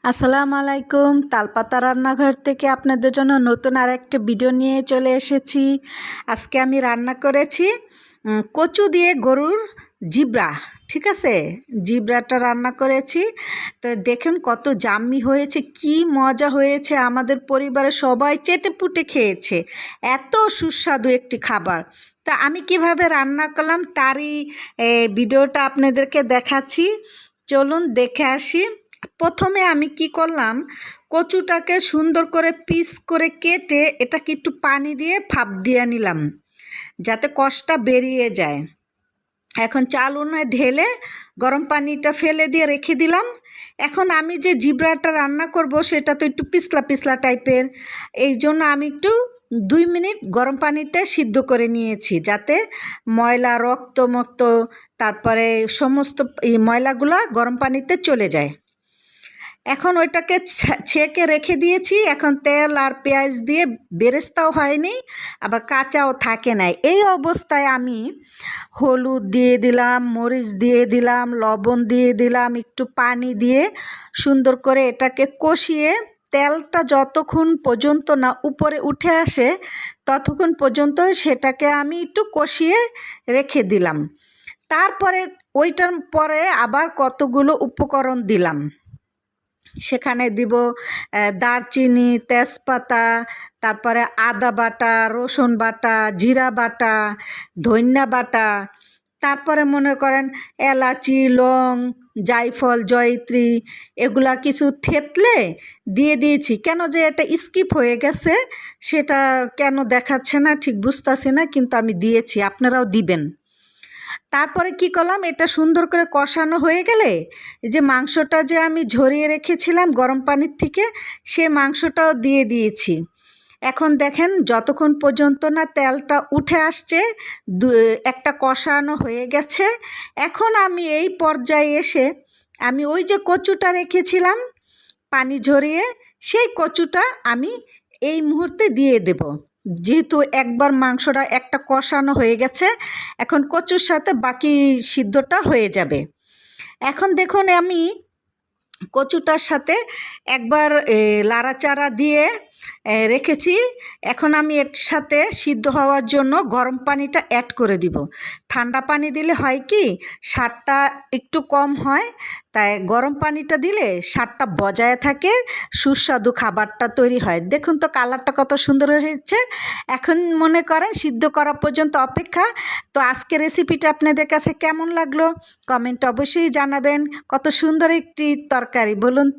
আসসালামু আলাইকুম। তালপাতা রান্নাঘর থেকে আপনাদের জন্য নতুন আরেকটা ভিডিও নিয়ে চলে এসেছি। আজকে আমি রান্না করেছি কচু দিয়ে গরুর জিব্রা, ঠিক আছে? জিব্রাটা রান্না করেছি। তো দেখুন কত জাম্মি হয়েছে, কি মজা হয়েছে। আমাদের পরিবারের সবাই চেটেপুটে খেয়েছে। এত সুস্বাদু একটি খাবার। তা আমি কিভাবে রান্না করলাম তারই ভিডিওটা আপনাদেরকে দেখাচ্ছি। চলুন দেখে আসি। প্রথমে আমি কি করলাম, কচুটাকে সুন্দর করে পিস করে কেটে এটাকে একটু পানি দিয়ে ভাপ দিয়ে নিলাম যাতে কষটা বেরিয়ে যায়। এখন চাল উনানে ঢেলে গরম পানিটা ফেলে দিয়ে রেখে দিলাম। এখন আমি যে জিব্রাটা রান্না করব সেটা তো একটু পিছলা পিছলা টাইপের, এই জন্য আমি একটু 2 মিনিট গরম পানিতে সিদ্ধ করে নিয়েছি যাতে ময়লা রক্ত তারপরে সমস্ত ময়লাগুলা গরম পানিতে চলে যায়। এখন ওইটাকে ছেঁকে রেখে দিয়েছি। এখন তেল আর পেঁয়াজ দিয়ে বেরেস্তাও হয়নি, আবার কাঁচাও থাকে নাই। এই অবস্থায় আমি হলুদ দিয়ে দিলাম, মরিচ দিয়ে দিলাম, লবণ দিয়ে দিলাম, একটু পানি দিয়ে সুন্দর করে এটাকে কষিয়ে তেলটা যতক্ষণ পর্যন্ত না উপরে উঠে আসে ততক্ষণ পর্যন্ত সেটাকে আমি একটু কষিয়ে রেখে দিলাম। তারপরে ওইটার পরে আবার কতগুলো উপকরণ দিলাম। সেখানে দিব দারচিনি, তেজপাতা, তারপরে আদা বাটা, রসুন বাটা, জিরা বাটা, ধনিয়া বাটা, তারপরে মনে করেন এলাচি, লং, জায়ফল, জয়িত্রী এগুলা কিছু থেতলে দিয়ে দিয়েছি। কেন যে এটা স্কিপ হয়ে গেছে সেটা কেন দেখাচ্ছে না ঠিক বুঝতেছি না, কিন্তু আমি দিয়েছি, আপনারাও দিবেন। তারপরে কি করলাম, এটা সুন্দর করে কষানো হয়ে গেলে এই যে মাংসটা যে আমি ঝরিয়ে রেখেছিলাম গরম পানির থেকে, সে মাংসটাও দিয়ে দিয়েছি। এখন দেখেন যতক্ষণ পর্যন্ত না তেলটা উঠে আসছে, একটা কষানো হয়ে গেছে। এখন আমি এই পর্যায়ে এসে আমি ওই যে কচুটা রেখেছিলাম পানি ঝরিয়ে, সেই কচুটা আমি এই মুহূর্তে দিয়ে দেব। যেহেতু একবার মাংসটা একটা কষানো হয়ে গেছে, এখন কচুর সাথে বাকি সিদ্ধটা হয়ে যাবে। এখন দেখুন আমি কচুটার সাথে একবার লাড়াচাড়া দিয়ে রেখেছি। এখন আমি এর সাথে সিদ্ধ হওয়ার জন্য গরম পানিটা অ্যাড করে দিব। ঠান্ডা পানি দিলে হয় কি স্বাদটা একটু কম হয়, তাই গরম পানিটা দিলে স্বাদটা বজায় থাকে, সুস্বাদু খাবারটা তৈরি হয়। দেখুন তো কালারটা কত সুন্দর হয়েছে। এখন মনে করেন সিদ্ধ করা পর্যন্ত অপেক্ষা। তো আজকের রেসিপিটা আপনাদের কাছে কেমন লাগলো কমেন্ট অবশ্যই জানাবেন। কত সুন্দর একটি তরকারি বলুন তো।